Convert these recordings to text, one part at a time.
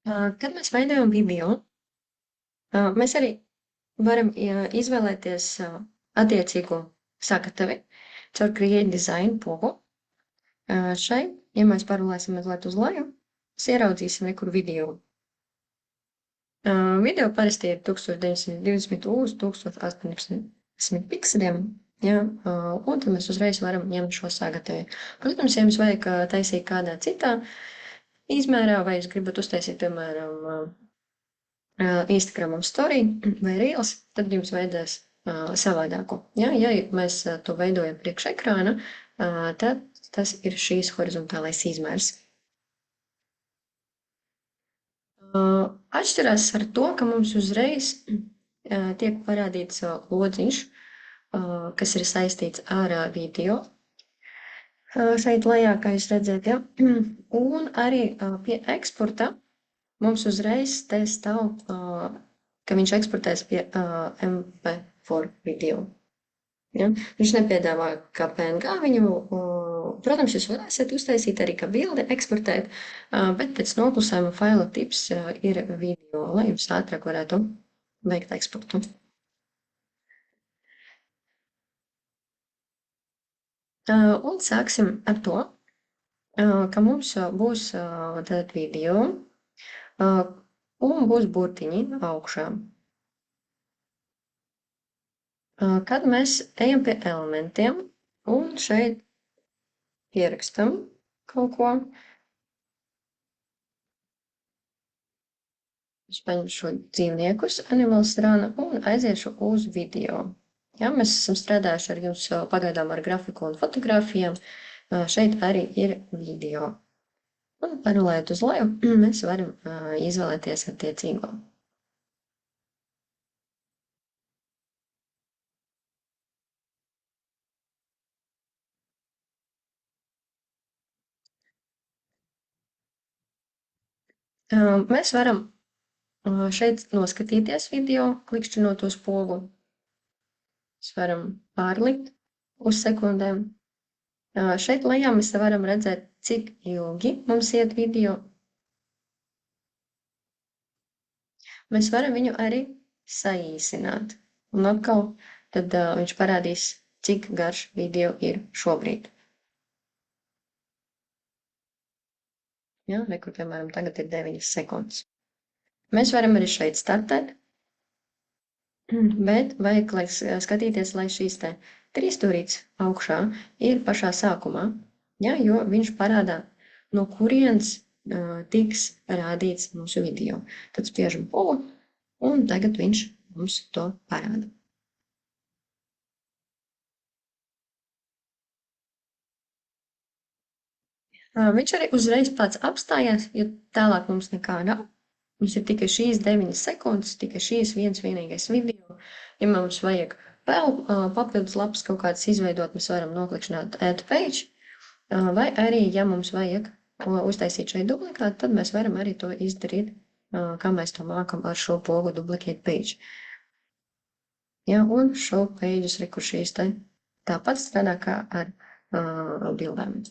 Kad mēs veidojam video, mēs arī varam izvēlēties attiecīgo sakatavi caur Create Design pogu. Šeit, ja mēs parulēsim mazliet uz leju, mēs ieraudzīsim nekur video. Video parasti ir 1920 uz 1080 pikseliem, ja, un tad mēs uzreiz varam ņemt šo sagatavi. Protams, ja jums vajag taisīt kādā citā izmērā, vai jūs gribat uztaisīt, piemēram, Instagramam story vai reels, tad jums vajadzēs savādāko. Ja, ja mēs to veidojam priekš ekrāna, tad tas ir šīs horizontālais izmērs. Atšķirās ar to, ka mums uzreiz tiek parādīts lodziņš, kas ir saistīts ar video. Šeit lejā, kā jūs redzat, ja? Un arī pie eksporta mums uzreiz te stāv, ka viņš eksportēs pie MP4 video. Ja? Viņš nepiedāvā kā PNG viņu, protams, jūs varēsiet uztaisīt arī kā bildi, eksportēt, bet pēc noklusējuma faila tips ir video, lai jums ātrāk varētu veikt eksportu. Un sāksim ar to, ka mums būs tātad video un būs burtiņi augšā. Kad mēs ejam pie elementiem un šeit pierakstam kaut ko, es paņemšu šo dzīvniekus, animals rana, un aiziešu uz video. Ja, mēs esam strādājuši ar jums pagaidām ar grafiku un fotogrāfijām, šeit arī ir video. Un parulējot uz leju, mēs varam izvēlēties attiecīgo. Mēs varam šeit noskatīties video, klikšķinot uz pogu. Mēs varam pārlikt uz sekundēm. Šeit lejā mēs varam redzēt, cik ilgi mums iet video. Mēs varam viņu arī saīsināt. Un atkal tad viņš parādīs, cik garš video ir šobrīd. Ja, rekur, piemēram, tagad ir 9 sekundes. Mēs varam arī šeit startēt, bet vajag skatīties, lai šīs te 3 stūrītes augšā ir pašā sākumā, ja, jo viņš parādā, no kurienes tiks rādīts mūsu video. Tad spiežam pogu, un tagad viņš mums to parāda. Viņš arī uzreiz pats apstājās, jo tālāk mums nekā nav. Mums ir tikai šīs 9 sekundes, tikai šīs vienīgais video. Ja mums vajag vēl papildus lapas kaut kādas izveidot, mēs varam noklikšķināt Add Page, vai arī, ja mums vajag uztaisīt šeit duplikātu, tad mēs varam arī to izdarīt, kā mēs to mākam ar šo pogu Duplicate Page. Ja, un Show Pages, kur šīs te tāpat strādā kā ar bildēm.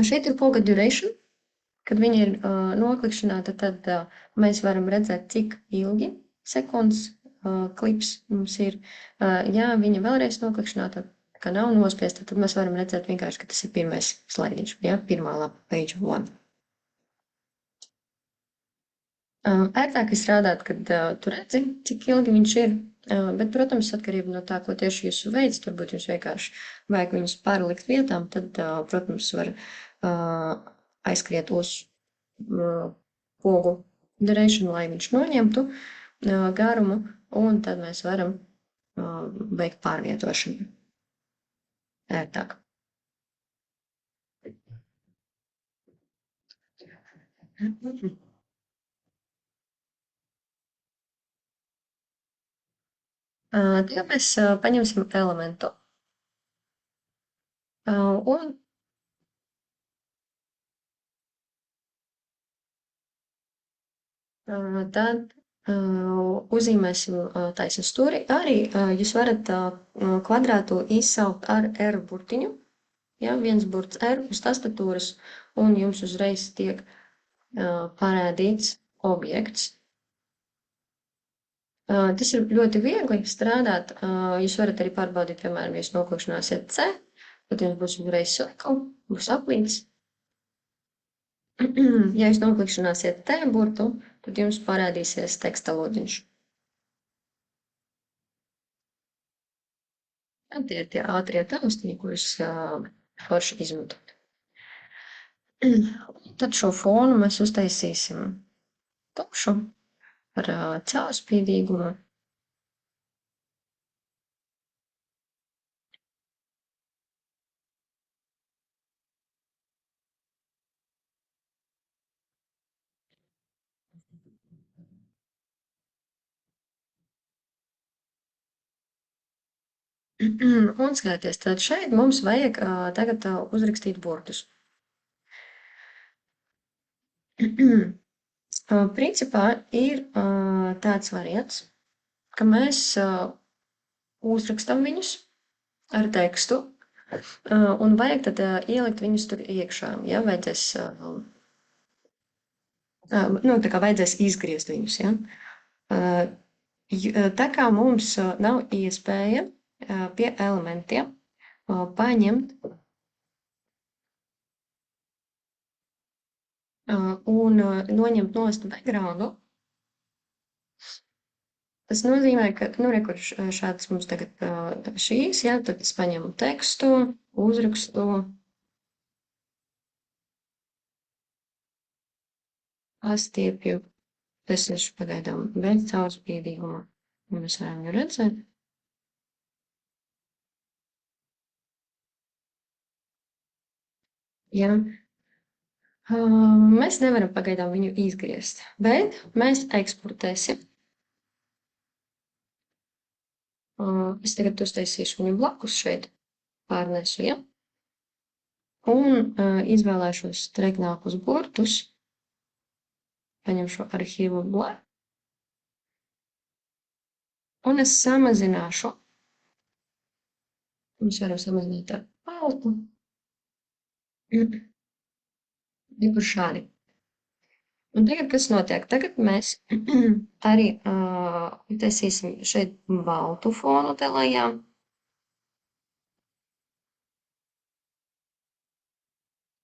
Šeit ir poga duration. Kad viņa ir noklikšķināta, tad mēs varam redzēt, cik ilgi sekundes klips mums ir. Ja viņa vēlreiz noklikšķināta, ka nav nospiesta, tad mēs varam redzēt vienkārši, ka tas ir pirmais slaidiņš, ja, pirmā lapa, page 1. Ērtāk ir strādāt, kad tu redzi, cik ilgi viņš ir, bet, protams, atkarība no tā, ko tieši jūs veicat, varbūt jums vienkārši vajag viņus pārlikt vietām, tad, protams, var aizskriet uz pogu duration, lai viņš noņemtu garumu, un tad mēs varam veikt pārvietošanu ērtāk. Tagad mēs paņemsim elementu. Un tad uzzīmēsim taisnu stūri. Arī jūs varat kvadrātu izsaukt ar R burtiņu. ja, viens burts R uz tastatūras, un jums uzreiz tiek parādīts objekts. Tas ir ļoti viegli strādāt. Jūs varat arī pārbaudīt, piemēram, ja jūs noklikšķināsiet C, tad jums būs uzreiz cirkli, būs aplīts. Ja jūs noklikšķināsiet T burtu, tad jums parādīsies teksta lodziņš. Un tie ir tie ātrie taustiņi, kurus forši izmantot. Tad šo fonu mēs uztaisīsim tukšu ar caurspīdīgumu. Un skaties, tad šeit mums vajag tagad uzrakstīt burtus. Principā ir tāds variants, ka mēs uzrakstam viņus ar tekstu, un vajag tad ielikt viņus tur iekšā, ja vajadzēs, tā kā vajadzēs izgriezt viņus, ja. Tā kā mums nav iespēja pie elementiem paņemt un noņemt nost backgroundu. Tas nozīmē, ka, kur šāds mums tagad šīs, ja, tad es paņemu tekstu, uzrakstu, pastiepju, tas ir pagaidām bez caurspīdīguma, un mēs varam viņu redzēt. Ja. Mēs nevaram pagaidām viņu izgriezt, bet mēs eksportēsim. Es tagad uztaisīšu viņu blakus šeit, pārnesu, ja? Un izvēlēšos treknākus burtus, paņemšu arhīvu black, un es samazināšu. Mēs varam samazināt ar paltu. Kur šādi. Un tagad, kas notiek? Tagad mēs arī taisīsim šeit baltu fonu te lejā.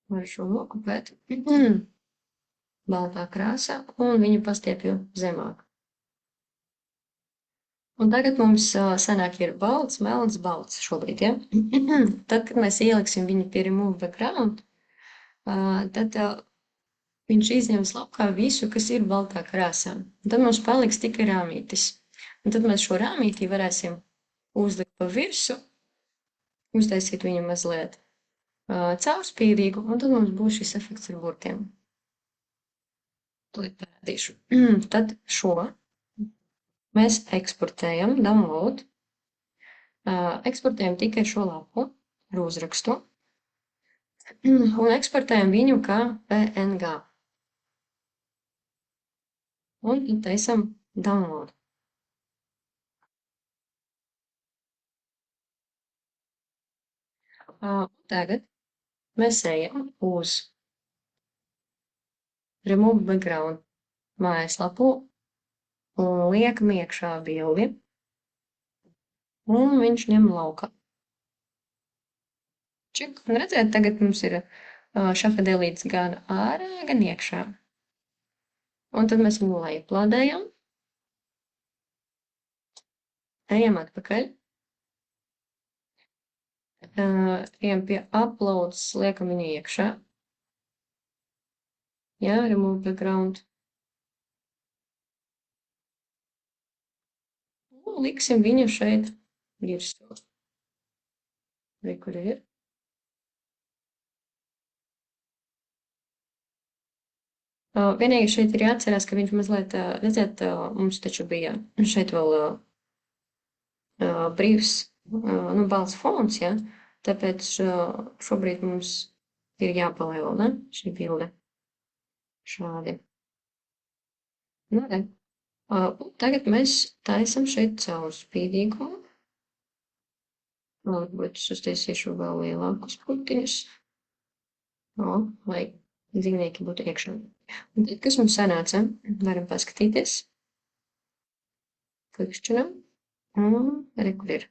Var šo nokopēt. Baltā krāsā, un viņu pastiepju zemāk. Un tagad mums sanāk ir balts, melns, balts šobrīd, ja? Tad, kad mēs ieliksim viņu pie remove background, tad viņš izņems laukā visu, kas ir baltā krāsā. Un tad mums paliks tikai rāmītis. Un tad mēs šo rāmīti varēsim uzlikt pa virsu, uztaisīt viņu mazliet caurspīdīgu, un tad mums būs šis efekts ar burtiem. To parādīšu. Tad šo mēs eksportējam, download, eksportējam tikai šo lapu ar uzrakstu un eksportējam viņu kā PNG. Un taisam download. Tagad mēs ejam uz remove background mājaslapu un liekam iekšā bildi, un viņš ņem laukā. Čik, un redzēt, tagad mums ir šafadelīts gan ārā, gan iekšā. Un tad mēs viņu lejuplādējam, ejam atpakaļ, ejam pie uploads, liekam viņu iekšā. Jā, remove background. Un liksim viņu šeit virsū. Vai kur ir? Vienīgi šeit ir jāatcerās, ka viņš mazliet, redzēt, mums taču bija šeit vēl brīvs, balts fons, ja? Tāpēc šobrīd mums ir jāpalielina šī bilde. Šādi. Nu, re. Tagad mēs taisam šeit caurspīdīgumu. Varbūt es uztaisīšu vēl lielākus putiņus. Lai dzīvnieki būtu iekšā. Un tad, kas mums sanāca, varam paskatīties. Klikšķinam. Un re, kur ir.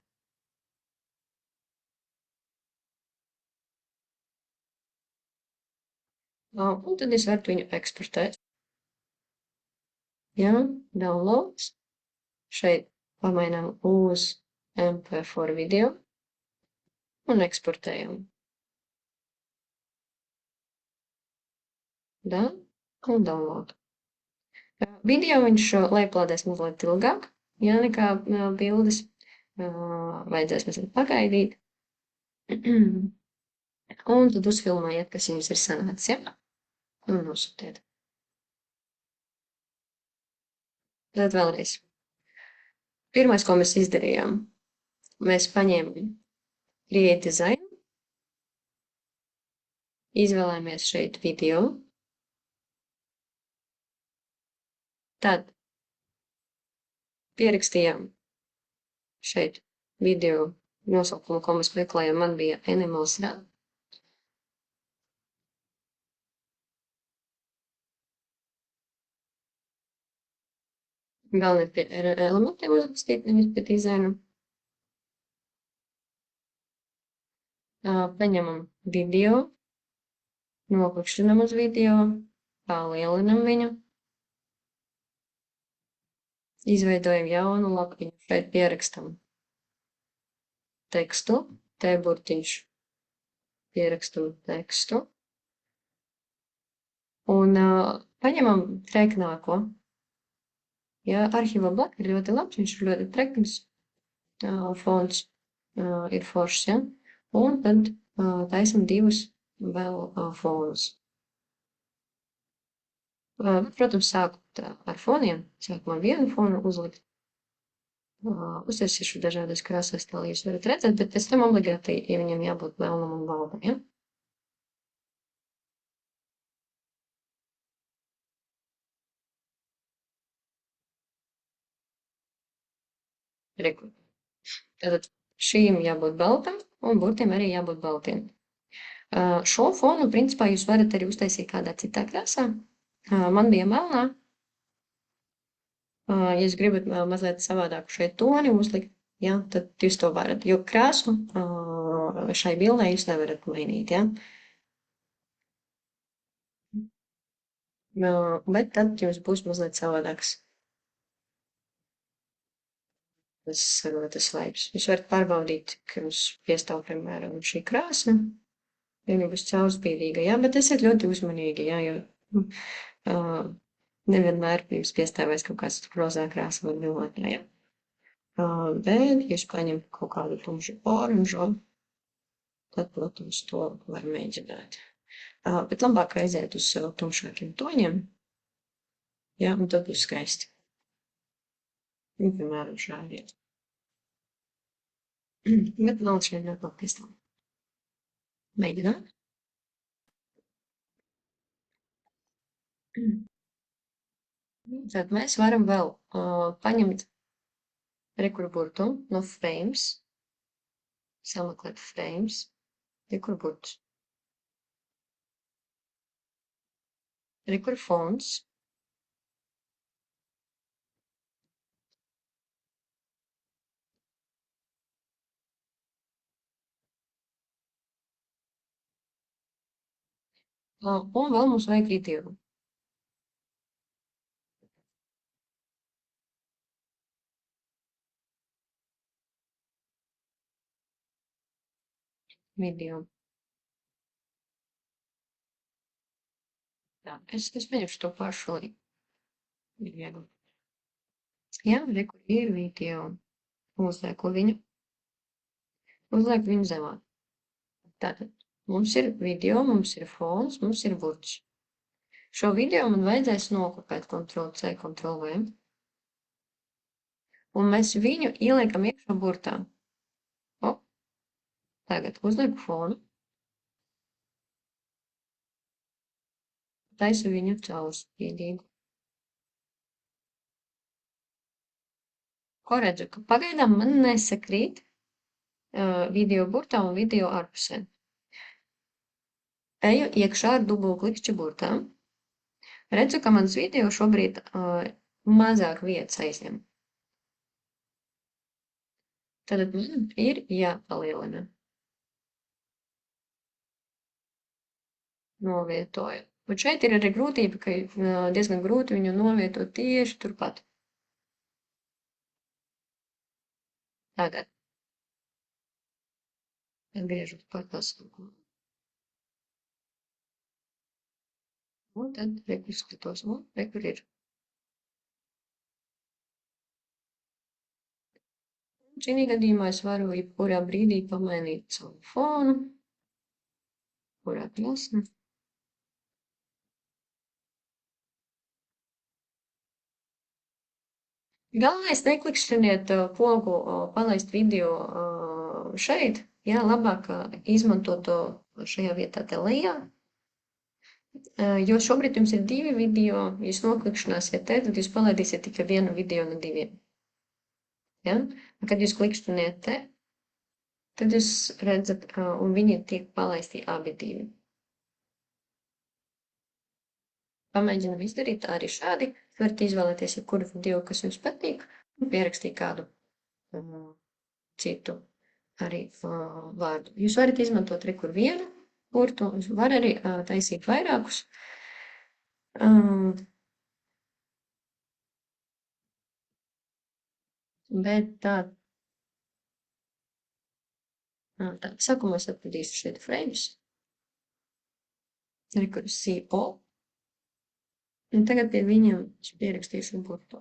Un tad es varu viņu eksportēt. Jā, downloads. Šeit pamainām uz MP4 video un eksportējam. Da, un download. Video viņš lejuplādēs mazliet ilgāk, ja nekā bildes. Vajadzēs mazliet pagaidīt. Un tad uzfilmējiet, kas jums ir sanācis, ja? Un nosūtiet. Tad vēlreiz. Pirmais, ko mēs izdarījām, mēs paņēmām Create Design, izvēlējāmies šeit video, tad pierakstījām šeit video nosaukumu, ko mēs meklējām, man bija Animals Run. Galvenie pie elementiem uzrakstīt, nevis pie dizaina. Paņemam video, noklikšķinam uz video, palielinam viņu, izveidojam jaunu lapiņu, šeit pierakstam tekstu, T-burtiņš, pierakstam tekstu, un paņemam treknāko. Ja arhīva Black ir ļoti labs, viņš ir ļoti trekns, fonts ir foršs, ja? Un tad taisam divus vēl fonus. Protams, sākot ar foniem, sākumā vienu fonu uzlikt. Uztaisīšu dažādas krāsas, tā jūs varat redzēt, bet pēc tam obligāti, ja viņam jābūt melnam un baltam, ja? Reku. Tātad šīm jābūt baltam un burtiem arī jābūt baltiem. Šo fonu, principā, jūs varat arī uztaisīt kādā citā krāsā. Man bija melnā. Ja jūs gribat mazliet savādāku šeit toni uzlikt, ja, tad jūs to varat, jo krāsu šai bildē jūs nevarat mainīt, ja. Bet tad jums būs mazliet savādāks tas vibes. Jūs varat pārbaudīt, ka jums piestāv, piemēram, šī krāsa, ja viņa būs caurspīdīga, ja, bet esiet ļoti uzmanīgi, ja, jo nevienmēr jums piestāvēs kaut kāds rozā krāsa vai vilnotā, ja. Bet, ja jūs paņemat kaut kādu tumšu oranžu, tad, protams, to var mēģināt. Bet labāk aiziet uz tumšākiem toņiem, ja, un tad būs skaisti. Un, piemēram, šādi. Bet vēl šeit nav kaut kas tam. Mēģināt. Tad mēs varam vēl paņemt rekurburtu no frames, sameklēt frames, rekurburtus. Rekurfons. Un vēl mums vajag video. Video. Jā, es pieņemšu to pašu līdzi. Ir viegli. Jā, rekur ir video. Uzlieku viņu. Uzlieku viņu zemāk. Tātad mums ir video, mums ir fons, mums ir burts. Šo video man vajadzēs nokopēt Ctrl+C, Ctrl+V. Un mēs viņu ieliekam iekšā burtā. Tagad uzlieku fonu. Taisu viņu caurspīdīgu. Ko redzu, ka pagaidām man nesakrīt video burtā un video ārpusē. Eju iekšā ar dubultklikšķi burtā. Redzu, ka mans video šobrīd mazāk vietas aizņem. Tad man ir jāpalielina. Novietoju. Un šeit ir arī grūtība, ka diezgan grūti viņu novietot tieši turpat. Tagad. Atgriežu atpakaļ sākumā. Un tad reku skatos, un rekur ir. Šī gadījumā es varu jebkurā brīdī pamainīt savu fonu, kurā plasma. Galvenais neklikšķiniet pogu palaist video šeit, jā, labāk izmantot to šajā vietā te lejā, jo šobrīd jums ir 2 video, jūs noklikšķināsiet te, tad jūs palaidīsiet tikai vienu video no 2. Ja? Kad jūs klikšķiniet te, tad jūs redzat, un viņi tiek palaisti abi 2. Pamēģinam izdarīt arī šādi. Varat izvēlēties jebkuru video, kas jums patīk, un pierakstīt kādu citu arī vārdu. Jūs varat izmantot rekur vienu burtu, var arī taisīt vairākus. Bet tā sākumā es atradīšu šeit frames. Rekur CO. Un tagad pie viņiem es pierakstīšu burtu.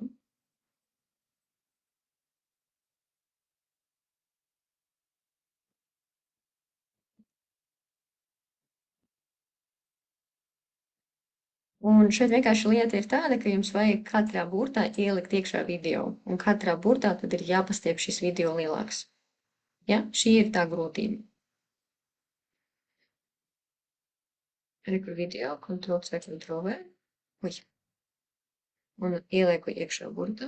Un šeit vienkārši lieta ir tāda, ka jums vajag katrā burtā ielikt iekšā video. Un katrā burtā tad ir jāpastiep šis video lielāks. Ja? Šī ir tā grūtība. Rekur video, Ctrl+C, Ctrl+V. Un ielieku iekšā burtā.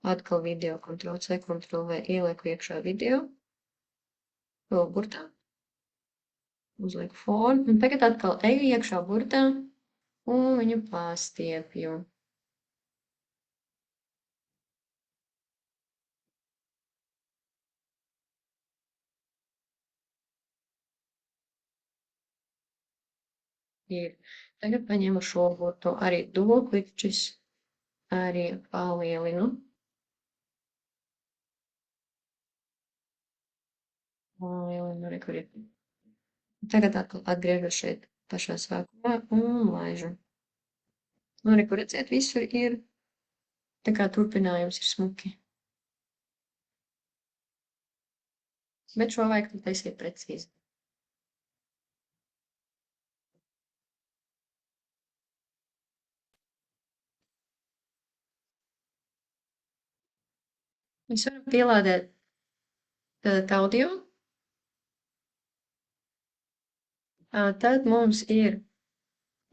Atkal video, Ctrl+C, Ctrl+V, ielieku iekšā video. Vēl burtā. Uzlieku fonu. Un tagad atkal eju iekšā burtā un viņu pastiepju. Ir. Tagad paņemu šo burtu, arī dubultklikšķis, arī palielinu. Palielinu, re, kur ir. Tagad atkal atgriežu šeit pašā sākumā un laižu. Nu, re, kur redzēt, visur ir, tā kā turpinājums ir smuki. Bet šo vajag taisīt precīzi. Mēs varam pielādēt audio. Tad mums ir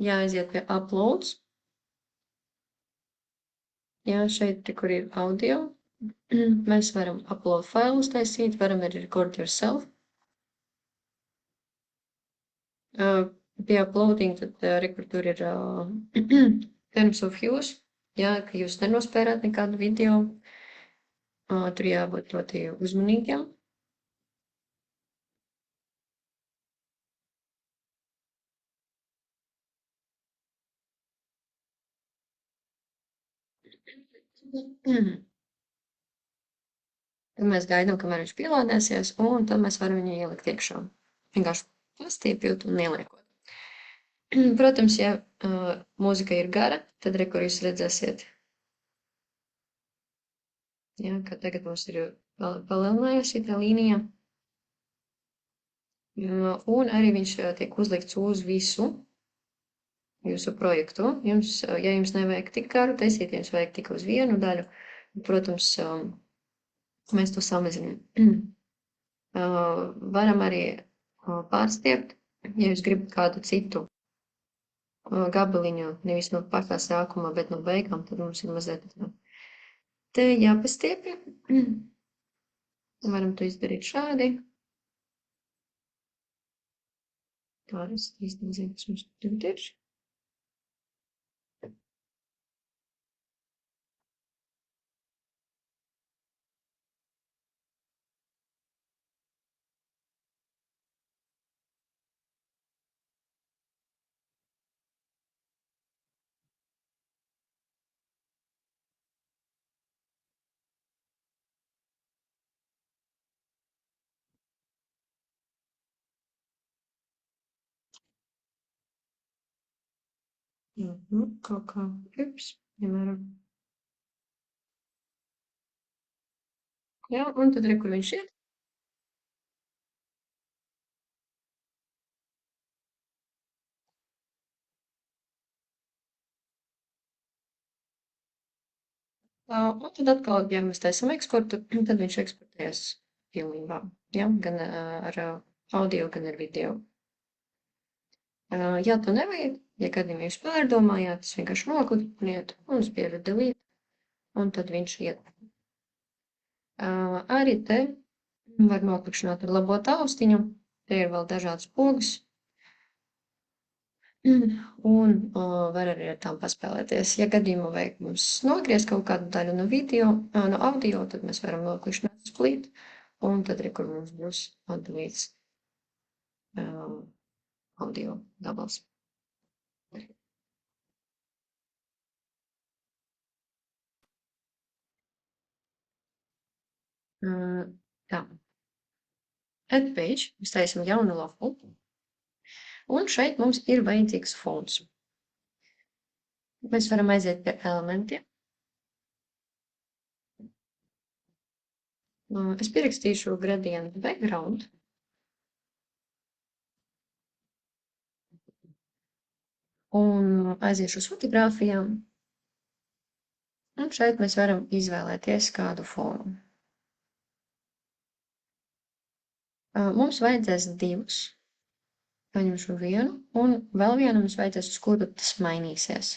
jāaiziet pie uploads. Jā, šeit, kur ir audio. Mēs varam upload failus taisīt, varam arī record yourself. Pie uploading, tad rekur tur ir terms of use. Jā, ka jūs nenospērāt nekādu video. Tur jābūt ļoti uzmanīgiem. Tad mēs gaidām, kamēr viņš pielādēsies, un tad mēs varam viņu ielikt iekšā. Vienkārši pastiepjot un ieliekot. Protams, ja mūzika ir gara, tad rekur jūs redzēsiet. Jā, ka tagad mums ir palielinājusi tā līnija. Un arī viņš tiek uzlikts uz visu jūsu projektu. Ja jums nevajag tik garu taisīt, jums vajag tikai uz vienu daļu, protams, mēs to samazinām. Varam arī pārstiept, ja jūs gribat kādu citu gabaliņu, nevis no pašā sākumā, bet no beigām, tad mums ir mazliet te jāpastiepja. Varam to izdarīt šādi. Tā es īsti nezinu, kas mums tur ir. Kaut kā, piemēram. Jā, un tad kur viņš ir. Un tad atkal, ja mēs taisam eksportu, tad viņš eksportēs pilnībā. Ja? Gan ar audio, gan ar video. Ja to nevajag, ja gadījumā jūs pārdomājāt, tas vienkārši noklikniet un spiežat delete, un tad viņš iet. Arī te var noklikšķināt ar labot austiņu. Te ir vēl dažādas pogas. Un var arī ar tām paspēlēties. Ja gadījumā vajag mums nogriezt kaut kādu daļu no video, no audio, tad mēs varam noklikšķināt split, un tad arī, kur mums būs atdalīts audio gabals. Tā. Add page, mēs taisam jaunu lapu, un šeit mums ir vajadzīgs fons. Mēs varam aiziet pie elementiem. Es pierakstīšu gradient background. Un aiziešu uz fotogrāfijām. Un šeit mēs varam izvēlēties kādu fonu. Mums vajadzēs divus. Paņemšu vienu, un vēl vienu mums vajadzēs, uz kuru tas mainīsies.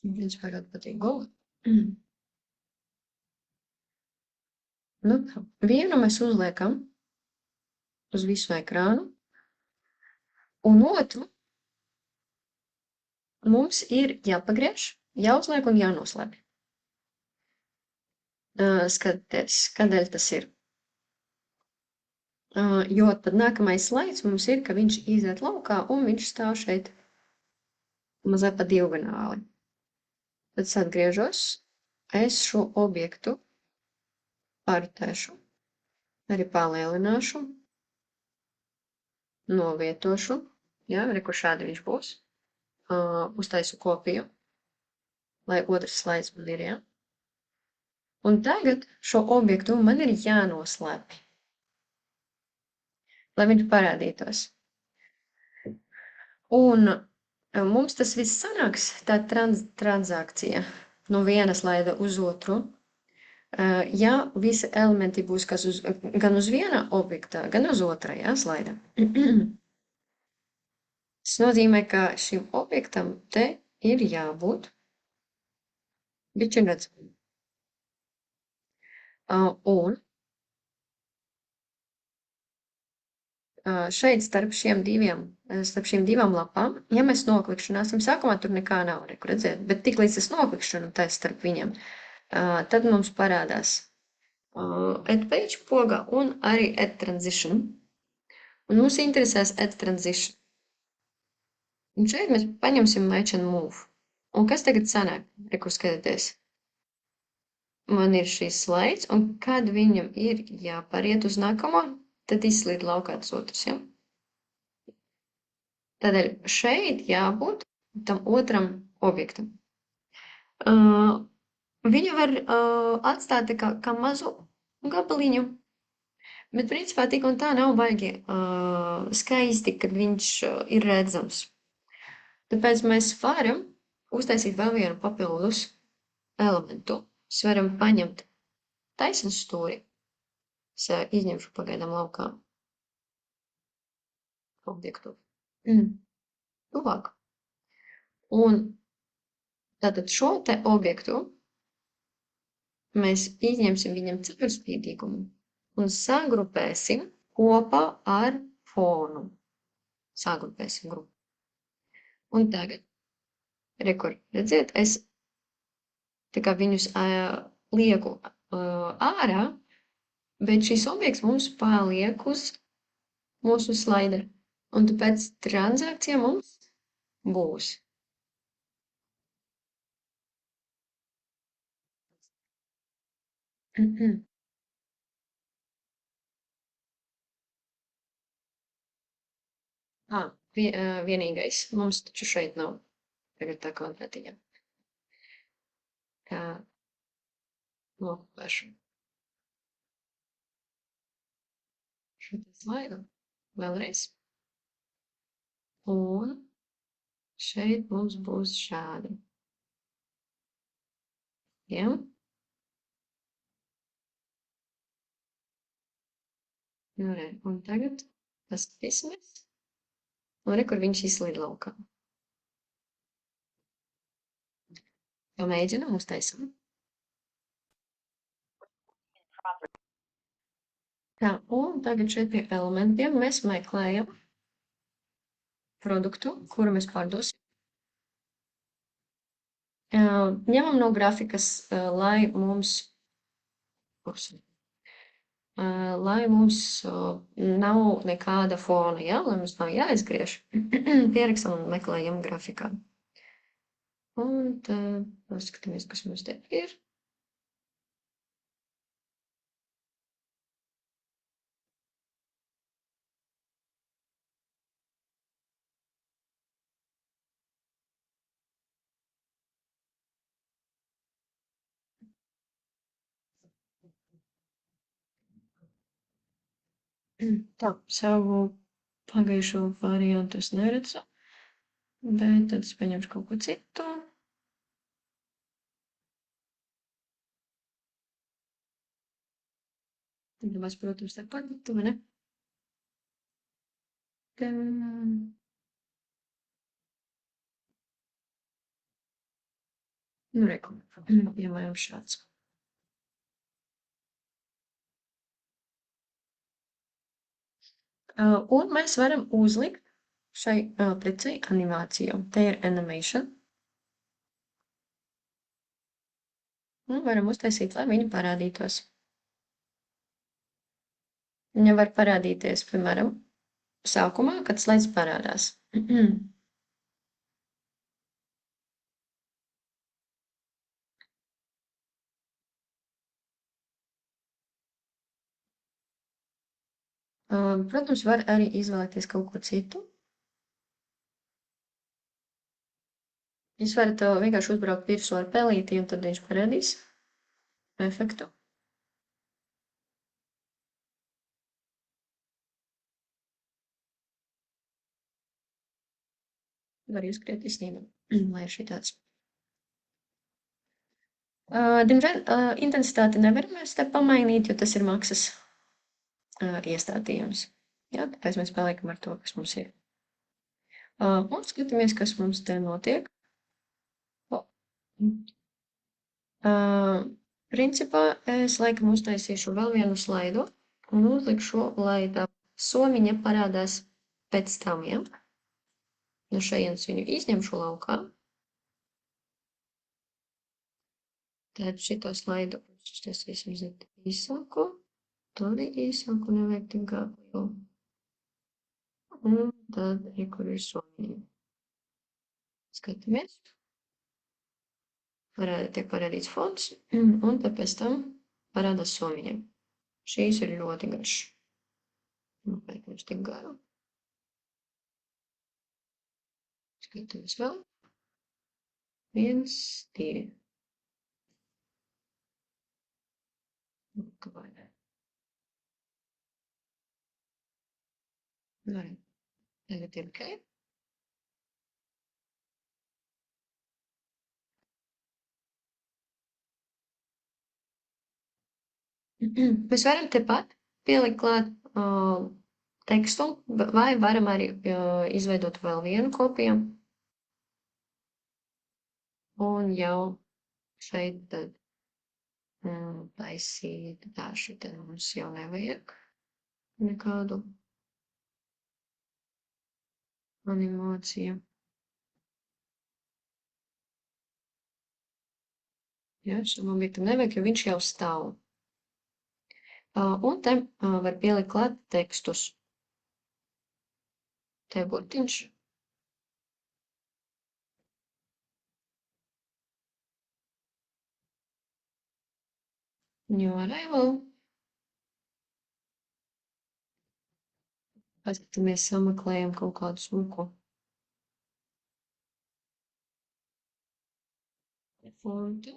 Viens vairāk patīk gola. Nu, vienu mēs uzliekam uz visu ekrānu, un otru mums ir jāpagriež, jāuzliek un jānoslēp. Skatieties, kādēļ tas ir. Jo tad nākamais slaids mums ir, ka viņš iziet laukā un viņš stāv šeit mazliet pa diagonāli. Tad es atgriežos, es šo objektu pārtēšu, arī palielināšu, novietošu, jā, kur šādi viņš būs, uztaisu kopiju, lai otrs slaids man ir, jā. Un tagad šo objektu man ir jānoslēp, lai viņš parādītos. Un mums tas viss sanāks, tā transakcija no viena slaida uz otru. Ja visi elementi būs gan uz viena objekta, gan uz otra, jā, slaida. Tas nozīmē, ka šim objektam te ir jābūt bišķi redzamam. Un šeit starp šīm divām lapām, ja mēs noklikšķināsim, sākumā tur nekā nav, redzēt, bet tiklīdz es noklikšķinu taisa starp viņiem, tad mums parādās add page poga un arī add transition. Un mums interesēs add transition. Un šeit mēs paņemsim match and move. Un kas tagad sanāk? Kur skatāties? Man ir šīs slaids, un kad viņam ir jāpariet uz nākamo, tad izslīd laukā tas otrs, ja? Tādēļ šeit jābūt tam otram objektam. Viņu var atstāt kā mazu gabaliņu, bet principā tik un tā nav baigi skaisti, kad viņš ir redzams. Tāpēc mēs varam uztaisīt vēl vienu papildus elementu. Mēs varam paņemt taisnu stūri. Es izņemšu pagaidām laukā objektu. tuvāk. Un tātad šo te objektu mēs izņemsim viņam caurspīdīgumu un sagrupēsim kopā ar fonu. Sagrupēsim grupu. Un tagad, redziet, es tā kā viņus lieku ārā, bet šis objekts mums paliek uz mūsu slaida. Un tāpēc transakcija mums būs. Vienīgais. Mums taču šeit nav tagad tā kvadratiņa. Nokopēšu šo te slaidu vēlreiz. Un šeit mums būs šādi. Ja? Nu, re, un tagad paskatīsimies. Un re, kur viņš izslīd laukā. Jau mēģinām uztaisam. Tā, un tagad šeit pie elementiem mēs meklējam produktu, kuru mēs pārdosim. Ņemam no grafikas, lai mums nav nekāda fona, ja? Lai mums nav jāizgriež. Pierakstam un meklējam grafikā. Un tad paskatāmies, kas mums te ir. Tā, savu pagājušo variantu es neredzu, bet tad es paņemšu kaut ko citu. Tad mēs, protams, tā padatu, vai ne? Nu, reku, piemēram, šāds. Un mēs varam uzlikt šai precei animāciju. Te ir animation. Un varam uztaisīt, lai viņi parādītos. Viņa var parādīties, piemēram, sākumā, kad slaids parādās. Protams, var arī izvēlēties kaut ko citu. Jūs varat vienkārši uzbraukt virsū ar pelīti, un tad viņš parādīs efektu. Var ieskriet īstenībā, lai ir šitāds. Diemžēl intensitāti nevaram mēs te pamainīt, jo tas ir maksas iestādījums. Jā, tāpēc mēs paliekam ar to, kas mums ir. Un skatāmies, kas mums te notiek. Principā es laikam uztaisīšu vēl vienu slaidu un uzlikšu, lai tā somiņa parādās pēc tam, ja? No šajienas viņu izņemšu laukā. Tad šito slaidu uztaisīsim īsāku. To arī īsāku nevajag tik gābu. Un tad, kur ir somiņa. Skatāmies. Tiek parādīts fons, un tad pēc tam parādās somiņa. Šīs ir ļoti garš. Kāpēc mums tik garu? Skatāmies vēl. 1, 2. Kāpēc? Tagad ir ok. Mēs varam tepat pielikt klāt tekstu, vai varam arī izveidot vēl vienu kopiju un jau šeit tad taisīt tā šitā mums jau nevajag nekādu animāciju. Ja, šim objektam nevajag, jo viņš jau stāv. Un te var pielikt klāt tekstus. Te burtiņš. New arrival. Paskatāmies, sameklējam kaut kādu smuku fontu.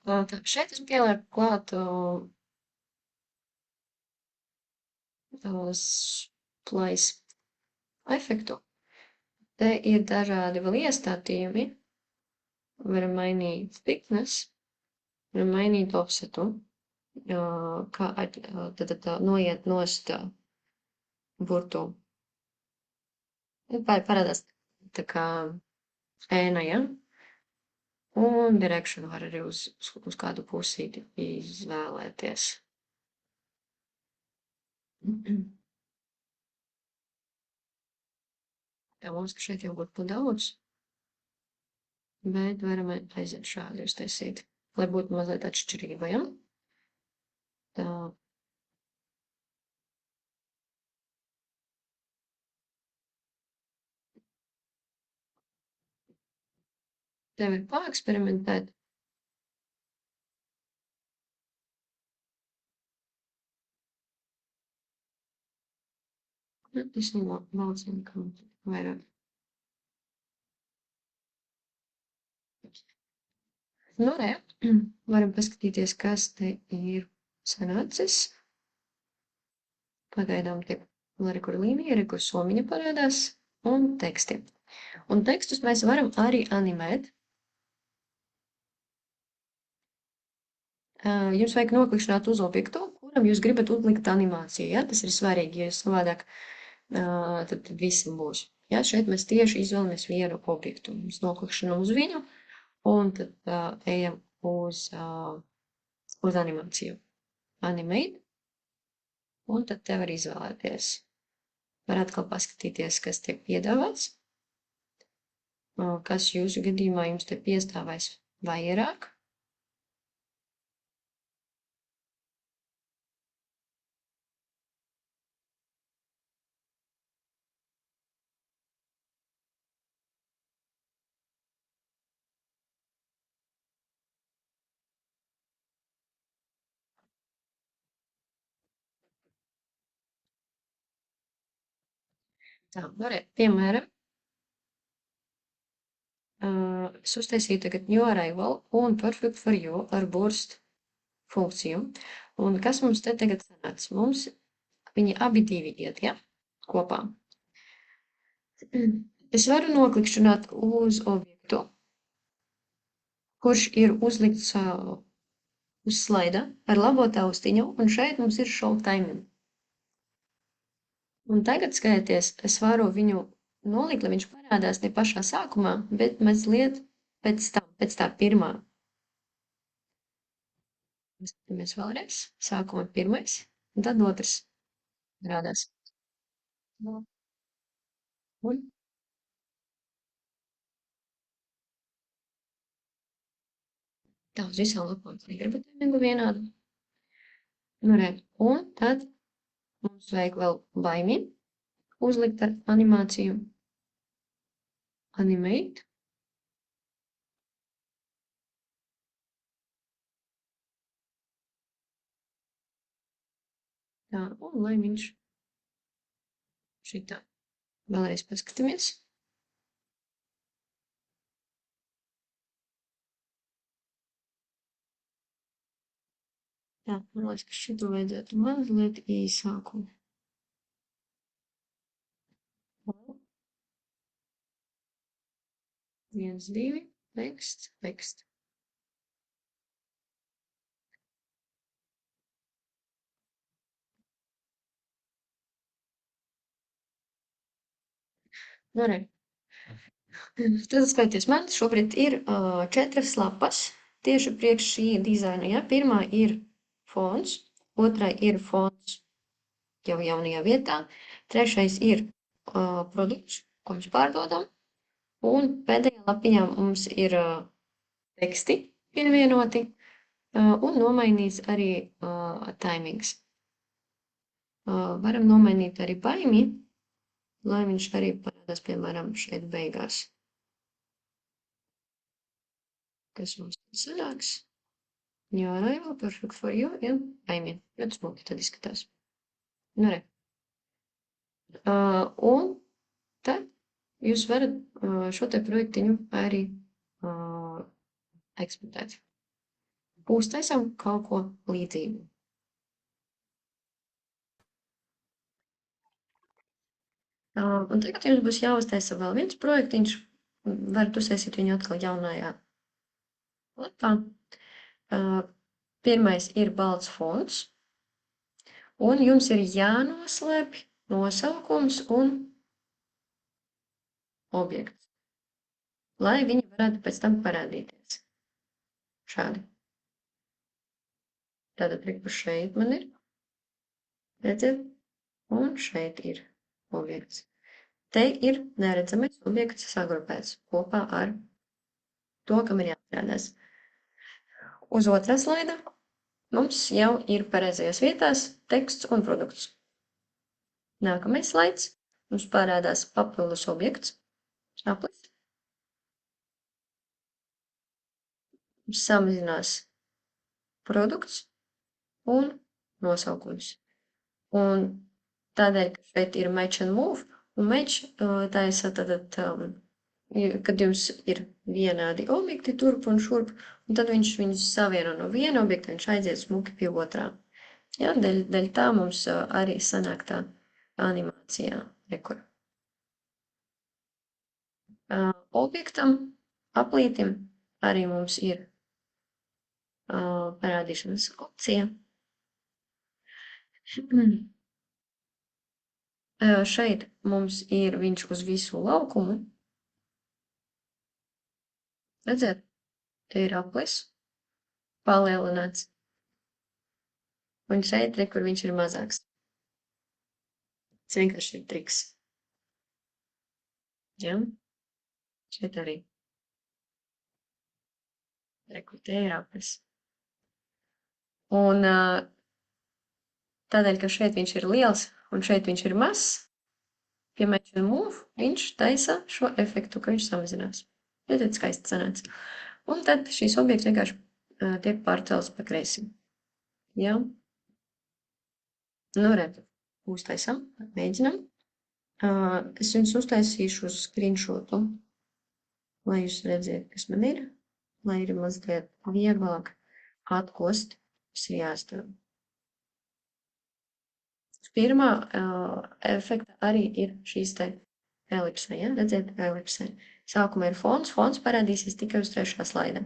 Tā, šeit es pielieku klāt splice efektu. Te ir dažādi vēl iestādījumi. Varam mainīt thickness, varam mainīt offsetu, kā tad noiet nost burtu. Parādās tā kā ēna, ja? Un direction var arī uz kādu pusīti izvēlēties. Jā, mums šeit jau būtu pa daudz, bet varam aiziet šādi uztaisīt, lai būtu mazliet atšķirība, ja? Tā. Tev ir paeksperimentēt. Es nemalcinu, ka vairāk. Nu, re, varam paskatīties, kas te ir sanācis. Pagaidām tiek arī kur līnija, arī kur somiņa parādās, un teksti. Un tekstus mēs varam arī animēt. Jums vajag noklikšķināt uz objektu, kuram jūs gribat uzlikt animāciju. Ja? Tas ir svarīgi, jo savādāk tad visam būs. Ja? Šeit mēs tieši izvēlamies vienu objektu. Mēs noklikšķinām uz viņu, un tad ejam uz animāciju. Animate. Un tad te var izvēlēties. Var atkal paskatīties, kas tiek piedāvāts. Kas jūsu gadījumā jums te piestāvēs vairāk. Tā, varētu, piemēram, es uztaisīju tagad new arrival un perfect for you ar burst funkciju. Un kas mums te tagad sanāks? Mums viņi abi divi iet, ja? Kopā. Es varu noklikšķināt uz objektu, kurš ir uzlikts uz slaida ar labo taustiņu, un šeit mums ir show timing. Un tagad skaties, es varu viņu nolikt, lai viņš parādās ne pašā sākumā, bet mazliet pēc tam, pēc tā pirmā. Skatāmies vēlreiz. Sākumā pirmais, un tad otrs parādās. Un Tā uz visām lapām negribu tēmingu vienādu. Nu, re, un tad mums vajag vēl baimi uzlikt ar animāciju. Animate. Tā, un lai viņš šitā. Vēlreiz paskatāmies. Tā, man liekas, ka šito vajadzētu mazliet īsāku. 1, 2, teksts. Nu, re. Tad skaties, man šobrīd ir 4 lapas tieši priekš šī dizaina. Ja? Pirmā ir fons, otrai ir fons jau jaunajā vietā, trešais ir produkts, ko mēs pārdodam, un pēdējā lapiņā mums ir teksti pievienoti un nomainīts arī taimings. Varam nomainīt arī baimi, lai viņš arī parādās, piemēram, šeit beigās. Kas mums tad sanāks? New arrival, perfect for you, ja, baimi. Ļoti smuki tad izskatās. Nu, re. Un tad jūs varat šo te projektiņu arī eksportēt. Uztaisam kaut ko līdzīgu. Un tagad jums būs jāuztaisa vēl viens projektiņš. Varat uztaisīt viņu atkal jaunajā lapā. Pirmais ir balts fons. Un jums ir jānoslēpj nosaukums un objekts, lai viņi varētu pēc tam parādīties. Šādi. Tātad reku šeit man ir. Redziet? Un šeit ir objekts. Te ir neredzamais objekts sagrupēts kopā ar to, kam ir jāstrādās. Uz otrā slaida mums jau ir pareizajās vietās teksts un produkts. Nākamais slaids mums parādās papildus objekts, aplis. Mums samazinās produkts un nosaukums. Un tādēļ, ka šeit ir match and move, un match taisa tad, kad jums ir vienādi objekti turp un šurp, un tad viņš viņus savieno no viena objekta, viņš aiziet smuki pie otrā. Ja, dēļ tā mums arī sanāk tā animācijā. Rekur. Objektam, aplītim arī mums ir parādīšanas opcija. Šeit mums ir viņš uz visu laukumu. Redzēt, te ir aplis, palielināts. Un šeit, re, kur viņš ir mazāks. Tas vienkārši ir triks. Ja? Šeit arī. Re, kur te ir aplis. Un tādēļ, ka šeit viņš ir liels un šeit viņš ir mazs, pie match and move viņš taisa šo efektu, ka viņš samazinās. Redzēt, skaisti sanāca. Un tad šīs objekts vienkārši tiek pārcelts pa kreisi. Jā. Nu, redz, uztaisam, mēģinam. Es jums uztaisīšu screenshotu, lai jūs redziet, kas man ir, lai ir mazliet vieglāk atkost, kas ir jāizdara. Pirmā efekta arī ir šīs te elipsē, ja? Redziet, elipsē. Sākumā ir fons, fons parādīsies tikai uz trešā slaida.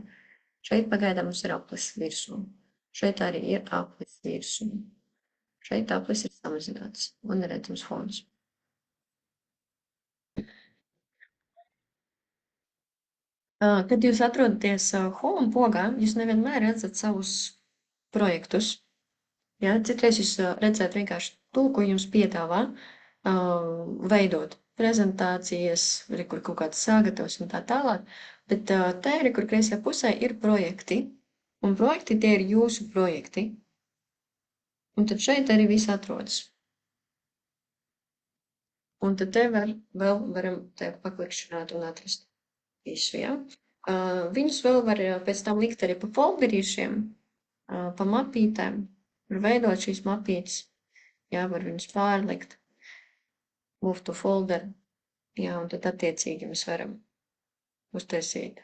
Šeit pagaidām mums ir aplis virsū. Šeit arī ir aplis virsū. Šeit aplis ir samazināts un neredzams fons. Kad jūs atrodaties home pogā, jūs nevienmēr redzat savus projektus. Ja? Citreiz jūs redzēt vienkārši to, ko jums piedāvā veidot prezentācijas, kur kaut kāds sagatavs un tā tālāk. Bet te, kur kreisajā pusē ir projekti, Un projekti tie ir jūsu projekti. Un tad šeit arī viss atrodas. Un tad te varam te paklikšķināt un atrast visu, ja? Viņus vēl var pēc tam likt arī pa folderīšiem, pa mapītēm, var veidot šīs mapītes, jā, var viņus pārlikt, move to folder, jā, un tad attiecīgi mēs varam uztaisīt,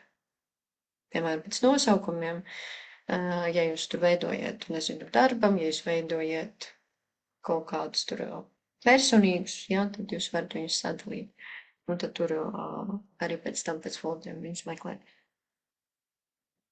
piemēram, pēc nosaukumiem, ja jūs tur veidojat, nezinu, darbam, ja jūs veidojat kaut kādus tur personīgus, jā, tad jūs varat viņus sadalīt. Un tad tur arī pēc tam pēc folderiem viņus meklēt.